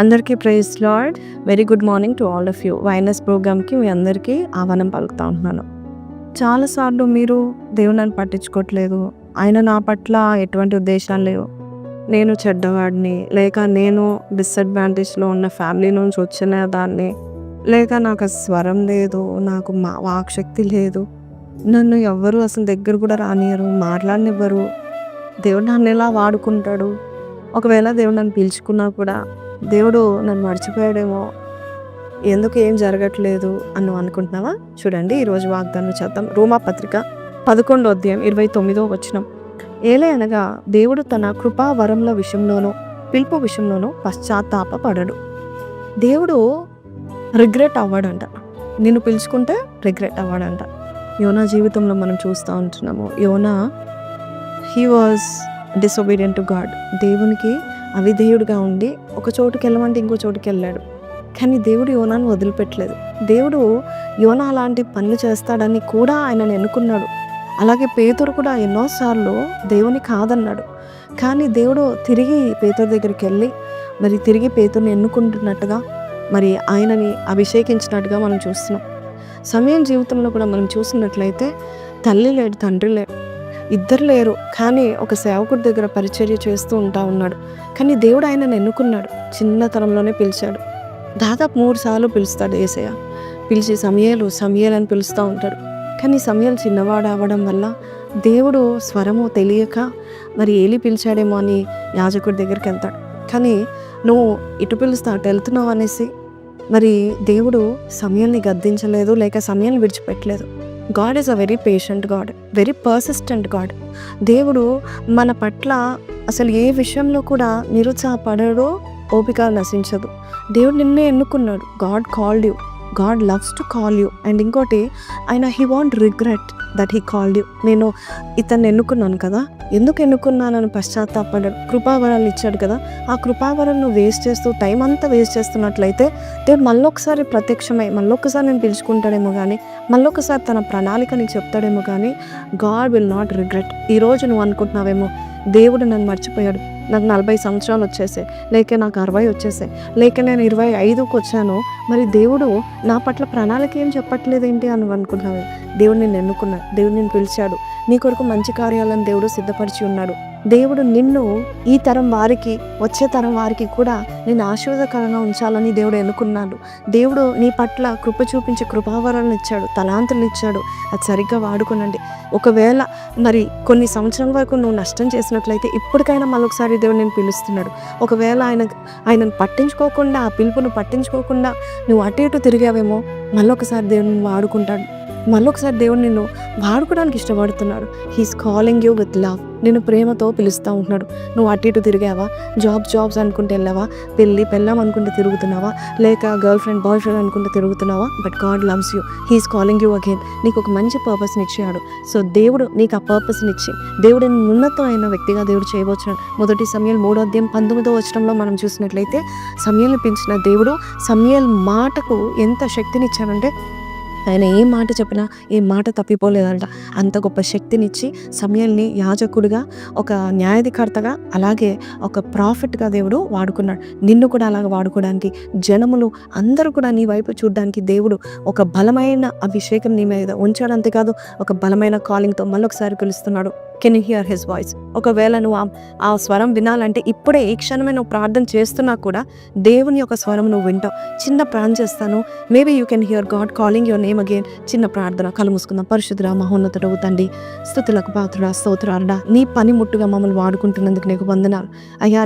అందరికీ praise Lord. Very good morning to all of you. వైనస్ ప్రోగ్రామ్కి మీ అందరికీ ఆహ్వానం పలుకుతా ఉంటున్నాను. చాలాసార్లు మీరు దేవుని పట్టించుకోవట్లేదు, ఆయన నా పట్ల ఎటువంటి ఉద్దేశాలు లేవు, నేను చెడ్డవాడిని, లేక నేను డిసడ్వాంటేజ్లో ఉన్న ఫ్యామిలీ నుంచి వచ్చిన దాన్ని, లేక నాకు స్వరం లేదు, నాకు వాక్శక్తి లేదు, నన్ను ఎవ్వరు అసలు దగ్గర కూడా రానియరు, మాట్లాడనివ్వరు, దేవుడు నన్ను ఎలా వాడుకుంటాడు, ఒకవేళ దేవుడు నన్ను పిలుచుకున్నా కూడా దేవుడు నన్ను మర్చిపోయాడేమో, ఎందుకు ఏం జరగట్లేదు అని అనుకుంటున్నావా? చూడండి, ఈరోజు వాగ్దానం చేద్దాం. రోమా పత్రిక 11:29 ఏలే అనగా దేవుడు తన కృపా వరముల విషయంలోనూ పిలుపు విషయంలోనూ పశ్చాత్తాపపడడు. దేవుడు రిగ్రెట్ అవ్వడంట. నిన్ను పిలుచుకుంటే రిగ్రెట్ అవ్వడంట. యోనా జీవితంలో మనం చూస్తూ ఉంటున్నాము. యోనా he was disobedient to God. దేవునికి అవిధేయుడిగా ఉండి ఒక చోటుకి వెళ్ళమంటే ఇంకో చోటుకి వెళ్ళాడు. కానీ దేవుడు యోనాను వదిలిపెట్టలేదు. దేవుడు యోనా అలాంటి పనులు చేస్తాడని కూడా ఆయనను ఎన్నుకున్నాడు. అలాగే పేతురు కూడా ఎన్నోసార్లు దేవుని కాదన్నాడు. కానీ దేవుడు తిరిగి పేతురు దగ్గరికి వెళ్ళి మరి తిరిగి పేతురుని ఎన్నుకుంటున్నట్టుగా, మరి ఆయనని అభిషేకించినట్టుగా మనం చూస్తున్నాం. సమయం జీవితంలో కూడా మనం చూసినట్లయితే తల్లి లేడు, తండ్రి లేడు, ఇద్దరు లేరు. కానీ ఒక సేవకుడి దగ్గర పరిచర్య చేస్తూ ఉన్నాడు. కానీ దేవుడు ఆయనను ఎన్నుకున్నాడు. చిన్నతనంలోనే పిలిచాడు. దాదాపు 3 సార్లు పిలుస్తాడు యేసయ్య. పిలిచి సమయలు అని పిలుస్తూ ఉంటాడు. కానీ సమయలు చిన్నవాడు అవ్వడం వల్ల దేవుడు స్వరము తెలియక మరి ఏలి పిలిచాడేమో అని యాజకుడి దగ్గరికి వెళ్తాడు. కానీ నువ్వు ఇటు పిలుస్తా అటు వెళ్తున్నావు అనేసి మరి దేవుడు సమయాన్ని గద్దించలేదు, లేక సమయాన్ని విడిచిపెట్టలేదు. God is a very patient God, very persistent God. దేవుడు మన పట్ల అసలు ఏ విషయంలో కూడా నిరుత్సాహపడడో, ఓపిక నశించదు. దేవుడు నిన్నే ఎన్నుకున్నాడు. God called you, God loves to call you. And ఇంకోటి, ఆయన he want regret that he called you. నేను ఇతన్ని ఎన్నుకున్నాను కదా, ఎందుకు ఎన్నుకున్నానని పశ్చాత్తాపడ్డాడు. కృపావరాలు ఇచ్చాడు కదా, ఆ కృపావరాలు నువ్వు వేస్ట్ చేస్తూ టైం అంతా వేస్ట్ చేస్తున్నట్లయితే దేవుడు మళ్ళొకసారి ప్రత్యక్షమై మళ్ళొకసారి నేను పిలుచుకుంటాడేమో కానీ, మళ్ళొకసారి తన ప్రణాళిక నీకు చెప్తాడేమో కానీ గాడ్ విల్ నాట్ రిగ్రెట్. ఈరోజు నువ్వు అనుకుంటున్నావేమో, దేవుడు నన్ను మర్చిపోయాడు, నాకు 40 సంవత్సరాలు వచ్చేసాయి, లేక నాకు 60 వచ్చేసాయి, లేక నేను 25కి వచ్చాను, మరి దేవుడు నా పట్ల ప్రణాళిక ఏం చెప్పట్లేదు ఏంటి అని అనుకుంటున్నావు. దేవుడు నిన్ను ఎన్నుకున్నాడు, దేవుడు నిన్ను పిలిచాడు, నీ కొరకు మంచి కార్యాలను దేవుడు సిద్ధపరిచి ఉన్నాడు. దేవుడు నిన్ను ఈ తరం వారికి, వచ్చే తరం వారికి కూడా నేను ఆశీర్వాదకరంగా ఉంచాలని దేవుడు ఎన్నుకున్నాడు. దేవుడు నీ పట్ల కృప చూపించి కృపావరాలను ఇచ్చాడు, తలాంతులు ఇచ్చాడు. అది సరిగ్గా వాడుకోనండి. ఒకవేళ మరి కొన్ని సంవత్సరాల వరకు నువ్వు నష్టం చేసినట్లయితే ఇప్పటికైనా మళ్ళొకసారి దేవుడు నేను పిలుస్తున్నాడు. ఒకవేళ ఆయనను పట్టించుకోకుండా, ఆ పిలుపును పట్టించుకోకుండా నువ్వు అటు ఇటు తిరిగావేమో, మళ్ళొకసారి దేవుడిని వాడుకుంటాడు. మళ్ళొకసారి దేవుడు నిన్ను వాడుకోవడానికి ఇష్టపడుతున్నాడు. He's calling you with love. నేను ప్రేమతో పిలుస్తూ ఉంటున్నాడు. నువ్వు అటు ఇటు తిరిగావా, జాబ్స్ అనుకుంటే వెళ్ళావా, పెళ్ళాం అనుకుంటే తిరుగుతున్నావా, లేక గర్ల్ ఫ్రెండ్ బాయ్ ఫ్రెండ్ అనుకుంటే తిరుగుతున్నావా, but God loves you. He's calling you again. నీకు ఒక మంచి పర్పస్ని ఇచ్చాడు. సో దేవుడు నీకు ఆ పర్పస్ని ఇచ్చి దేవుడు ఉన్నతమైన వ్యక్తిగా దేవుడు చేయవచ్చున్నాడు. 1 సమూయేలు 3:19 మనం చూసినట్లయితే సమూయేలుని పిలిచిన దేవుడు సమూయేలు మాటకు ఎంత శక్తిని ఇచ్చాడంటే, ఆయన ఏ మాట చెప్పినా ఏ మాట తప్పిపోలేదంట. అంత గొప్ప శక్తినిచ్చి సమూయేలుని యాజకుడిగా, ఒక న్యాయాధికర్తగా, అలాగే ఒక ప్రాఫిట్గా దేవుడు వాడుకున్నాడు. నిన్ను కూడా అలాగ వాడుకోవడానికి, జనములు అందరూ కూడా నీ వైపు చూడడానికి దేవుడు ఒక బలమైన అభిషేకం నీ మీద ఉంచాడు. అంతేకాదు, ఒక బలమైన కాలింగ్తో మళ్ళొకసారి పిలుస్తున్నాడు. Can you hear his voice? ఒకవేళ నువ్వు ఆ స్వరం వినాలంటే ఇప్పుడే ఈ క్షణమే నువ్వు ప్రార్థన చేస్తున్నా కూడా దేవుని యొక్క స్వరం నువ్వు వింటావు. చిన్న ప్రార్థన చేస్తాను. Maybe you can hear God calling your name again. చిన్న ప్రార్థన. కళ్ళు మూసుకుందాం. పరిశుద్ధుడా, మహోన్నతుడవు తండ్రి, స్తుతులకు పాత్రుడా, స్తోత్రాలుడా, నీ పనిముట్టుగా మమ్మల్ని వాడుకుంటున్నందుకు నీకు వందనాలు అయ్యా.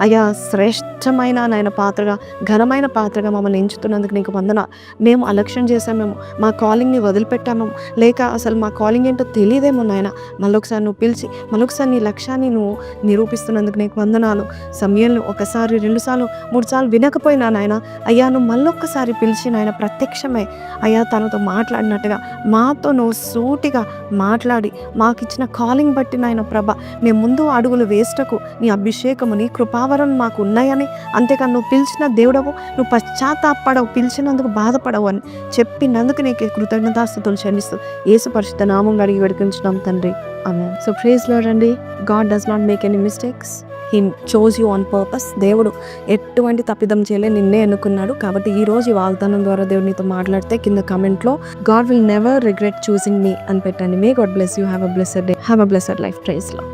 అయ్యా శ్రేష్టమైన నాయన పాత్రగా, ఘనమైన పాత్రగా మమ్మల్ని ఎంచుతున్నందుకు నీకు వందనాలు. మేము అలక్ష్యం చేశామేమో, మా కాలింగ్ని వదిలిపెట్టామేమో, లేక అసలు మా కాలింగ్ ఏంటో తెలియదేమో నాయన. మళ్ళొకసారి నువ్వు పిలిచి మళ్ళొకసారి నీ లక్ష్యాన్ని నువ్వు నిరూపిస్తున్నందుకు నీకు వందనాలు. సమయంలో 1 సారి 2 సార్లు 3 సార్లు వినకపోయినా నాయన, అయ్యా నువ్వు మళ్ళొక్కసారి పిలిచి నాయన ప్రత్యక్షమై అయ్యా తనతో మాట్లాడినట్టుగా మాతో నువ్వు సూటిగా మాట్లాడి మాకిచ్చిన కాలింగ్ బట్టి నాయన ప్రభ, మేము ముందు అడుగులు వేస్టకు నీ అభిషేకము, నీ కృపావరం మాకు ఉన్నాయని, అంతేకాదు నువ్వు పిలిచిన దేవుడవు, నువ్వు పశ్చాత్తాపడవు, పిలిచినందుకు బాధపడవు అని చెప్పినందుకు నీకు కృతజ్ఞతాస్తుతులు చెల్లిస్తూ యేసు పరిశుద్ధ నామం అడిగి వేడుకుంటున్నాం తండ్రి. Amen. So praise Lord అండి. God does not make any mistakes. He chose you on purpose. దేవుడు ఎటువంటి తప్పిదం చేయలే, నిన్నే ఎన్నుకున్నాడు. కాబట్టి ఈ రోజు ఈ వాగ్దానం ద్వారా దేవుడు నీతో మాట్లాడితే కింద కమెంట్లో God will never regret choosing me అని పెట్టండి. May God bless you. Have a blessed day, have a blessed life. Praise lord.